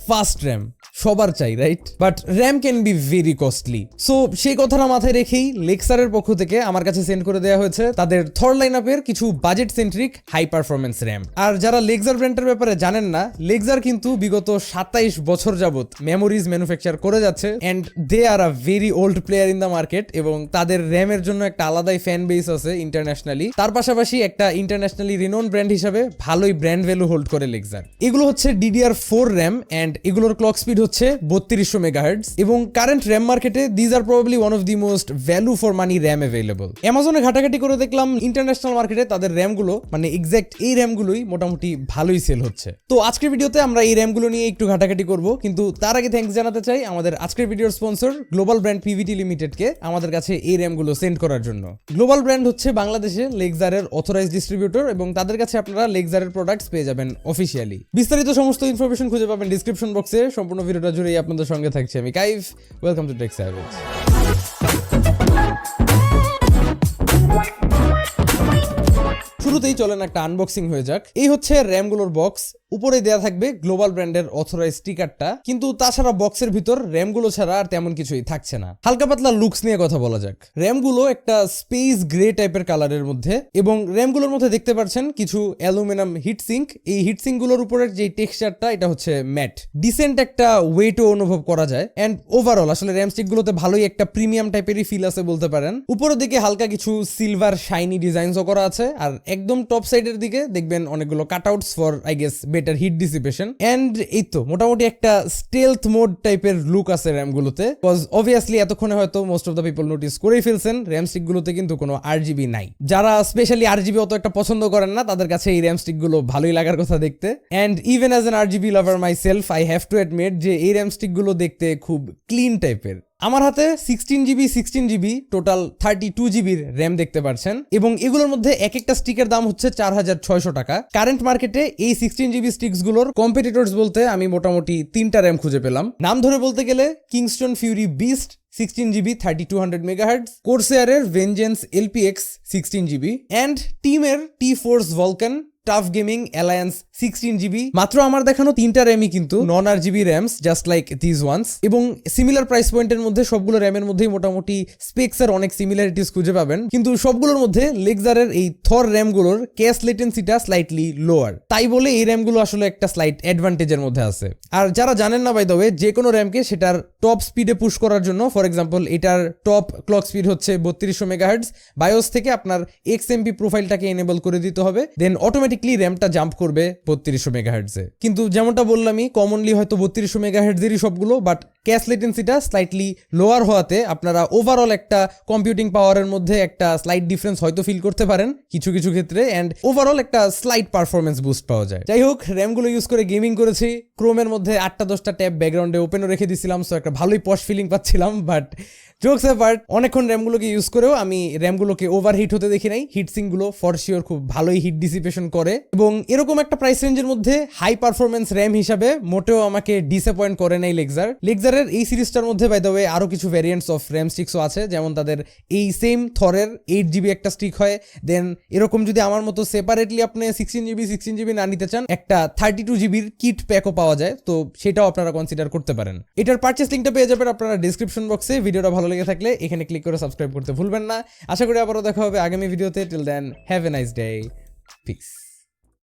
Fast RAM সবার চাই, right? But RAM can be very costly. So সেই কথাটা মাথায় রেখেই লেক্সারের পক্ষ থেকে আমার কাছে সেন্ড করে দেওয়া হয়েছে তাদের থর লাইনআপের কিছু budget centric high performance RAM. আর যারা লেক্সার ব্র্যান্ডের ব্যাপারে জানেন না, লেক্সার কিন্তু বিগত 27 বছর যাবত মেমোরিজ ম্যানুফ্যাকচার করে যাচ্ছে and they are a very old player in the market, এবং তাদের র্যামের জন্য একটা আলাদাই ফ্যান বেস আছে ইন্টারন্যাশনালি। তার পাশাপাশি একটা ইন্টারন্যাশনালি রিনোন ব্র্যান্ড হিসাবে ভালোই ব্র্যান্ড ভ্যালু হোল্ড করে লেক্সার। এগুলো হচ্ছে DDR4 র্যাম অ্যান্ড এগুলোর ক্লক স্পিড হচ্ছে 3200 মেগাহার্টজ, এবং কারেন্ট র্যাম মার্কেটে these are probably one of the most value for money RAM available. অ্যামাজনে ঘাটাঘাটি করে দেখলাম ইন্টারন্যাশনাল মার্কেটে তাদের র্যামগুলো মানে এক্স্যাক্ট এই র্যামগুলোই মোটামুটি ভালোই সেল হচ্ছে। তো আজকের ভিডিওতে আমরা এই র্যামগুলো নিয়ে একটু ঘাটাঘাটি করব, কিন্তু তার আগে থ্যাঙ্কস জানাতে চাই আমাদের আজকের ভিডিওর স্পন্সর গ্লোবাল ব্র্যান্ড PVT লিমিটেডকে আমাদের কাছে এই র্যামগুলো সেন্ড করার জন্য। গ্লোবাল ব্র্যান্ড হচ্ছে বাংলাদেশে লেক্সারের অথরাইজড ডিস্ট্রিবিউটর, এবং তাদের কাছে আপনারা লেক্সারের প্রোডাক্টস পেয়ে যাবেন অফিসিয়ালি। বিস্তারিত সমস্ত ইনফরমেশন খুঁজে পাবেন ডিসক্রিপশন বক্সে। সম্পূর্ণ ভিডিওটা জুড়েই আপনাদের সঙ্গে থাকছে আমি Kaif. Welcome to Tech Savage. শুরুতেই চলেন একটা আনবক্সিং হয়ে যাক। এই হচ্ছে র্যামগুলোর বক্স। উপরে দেয়া থাকবে গ্লোবাল ব্র্যান্ডের অথরাইজ স্টিকারটা, কিন্তু তাছাড়া বক্সের ভিতর র্যামগুলো ছাড়া আর তেমন কিছুই থাকছে না। হালকা পাতলা লুকস নিয়ে কথা বলা যাক। র্যামগুলো একটা স্পেস গ্রে টাইপের কালারের মধ্যে, এবং র্যামগুলোর মধ্যে দেখতে পাচ্ছেন কিছু অ্যালুমিনিয়াম হিটসিঙ্ক। এই হিটসিঙ্ক গুলোর উপরের যে টেক্সচারটা এটা হচ্ছে ম্যাট। ডিসেন্ট একটা ওয়েটও অনুভব করা যায়, এন্ড ওভারঅল আসলে র্যাম স্টিকগুলোতে ভালোই একটা প্রিমিয়াম টাইপেরই ফিল আছে বলতে পারেন। উপরের দিকে হালকা কিছু সিলভার শাইনি ডিজাইনসও করা আছে, আর একদম টপ সাইডের দিকে দেখবেন অনেকগুলো cutouts for I guess better heat dissipation. And এই তো মোটামুটি একটা স্টেলথ মোড টাইপের লুক আছে র্যামগুলোতে, কজ অবভিয়াসলি এতক্ষণে হয়তো most of the people notice করেই ফেলছেন র্যাম স্টিকগুলোতে কিন্তু কোনো RGB নাই। যারা স্পেশালি RGB অত একটা পছন্দ করেন না তাদের কাছে এই র্যাম স্টিকগুলো ভালোই লাগার কথা দেখতে। And even as an RGB lover myself I have to admit যে এই র্যাম স্টিকগুলো দেখতে খুব ক্লিন টাইপের। আমার হাতে 16GB টোটাল 32GB র্যাম দেখতে পাচ্ছেন, এবং এগুলোর মধ্যে এক একটা স্টিকের দাম হচ্ছে 4600 টাকা। কারেন্ট মার্কেটে এই 16GB স্টিক্স গুলোর কম্পিটিটরস বলতে আমি মোটামুটি 3টা র্যাম খুঁজে পেলাম। নাম ধরে বলতে গেলে Kingston Fury Beast 16GB 3200 megahertz, কোরসেয়ারের ভেঞ্জেন্স LPX 16GB, অ্যান্ড টিমের T-Force Vulcan tough gaming alliance 16GB। মাত্র আমার দেখানো 3টা র্যামই কিন্তু non RGB RAMs, just like this ones, এবং সিমিলার প্রাইস পয়েন্টের মধ্যে সবগুলো র্যামের মধ্যেই মোটামুটি স্পেক্সের অনেক সিমিলারিটিস খুঁজে পাবেন। কিন্তু সবগুলোর মধ্যে লেক্সারের এই থর র্যামগুলোর ক্যাশ লেটেন্সিটা স্লাইটলি লোয়ার, তাই বলে এই র্যামগুলো আসলে একটা স্লাইট অ্যাডভান্টেজের মধ্যে আছে। আর যারা জানেন না বাই দ্য ওয়ে, যে কোনো র্যামকে সেটার টপ স্পিডে পুশ করার জন্য, ফর এক্সাম্পল এটার টপ ক্লক স্পিড হচ্ছে 3200 মেগাহার্টজ, বায়োস থেকে আপনার XMP প্রোফাইলটাকে এনেবল করে দিতে হবে, দেন অটোমেটিকলি র্যামটা জাম্প করবে 3200 মেগাহার্টজে। কিন্তু যেমনটা বললামই, কমনলি হয়তো 3200 মেগাহার্টজেরই সবগুলো, বাট ক্যাশ লেটেন্সিটা স্লাইটলি লোয়ার হওয়াতে আপনারা ওভারঅল একটা কম্পিউটিং পাওয়ারের মধ্যে একটা স্লাইট ডিফারেন্স হয়তো ফিল করতে পারেন কিছু কিছু ক্ষেত্রে, অ্যান্ড ওভারঅল একটা স্লাইট পারফরমেন্স বুস্ট পাওয়া যায়। যাই হোক, র্যামগুলো ইউজ করে গেমিং করেছি। ক্রোমের মধ্যে 8-10টা ট্যাব ব্যাকগ্রাউন্ডে ওপেনও রেখে দিয়েছিলাম, সো একটা ভালোই পশ ফিলিং পাচ্ছিলাম। বাট জোকস অ্যাপার্ট, অনেকক্ষণ র্যামগুলোকে ইউজ করেও আমি র্যামগুলোকে ওভারহিট হতে দেখি নাই। হিটসিঙ্কগুলো ফর শিওর খুব ভালোই হিট ডিসিপেশন করে, এবং এরকম একটা প্রাইস রেঞ্জের মধ্যে হাই পারফরমেন্স র্যাম হিসাবে মোটেও আমাকে ডিসঅ্যাপয়েন্ট করে নাই লেক্সারের এই সিরিজটার মধ্যে। বাই দ্য ওয়ে আরো কিছু ভ্যারিয়েন্টস অফ র্যাম স্টিক্সও আছে, যেমন তাদের এই সেম থরের 8GB একটা স্টিক হয়, দেন এরকম যদি আমার মতো সেপারেটলি আপনি 16GB না নিতে চান, একটা 32GB কিট প্যাকও পাওয়া যায়, তো সেটাও আপনারা কনসিডার করতে পারেন। এটার পারচেস লিঙ্কটা পেয়ে যাবেন আপনারা ডিসক্রিপশন বক্সে। ভিডিওটা ভালো লেগে থাকলে এখানে ক্লিক করে সাবস্ক্রাইব করতে ভুলবেন না। আশা করি আবারও দেখা হবে আগামী ভিডিওতে। Till then, have a nice day, piece.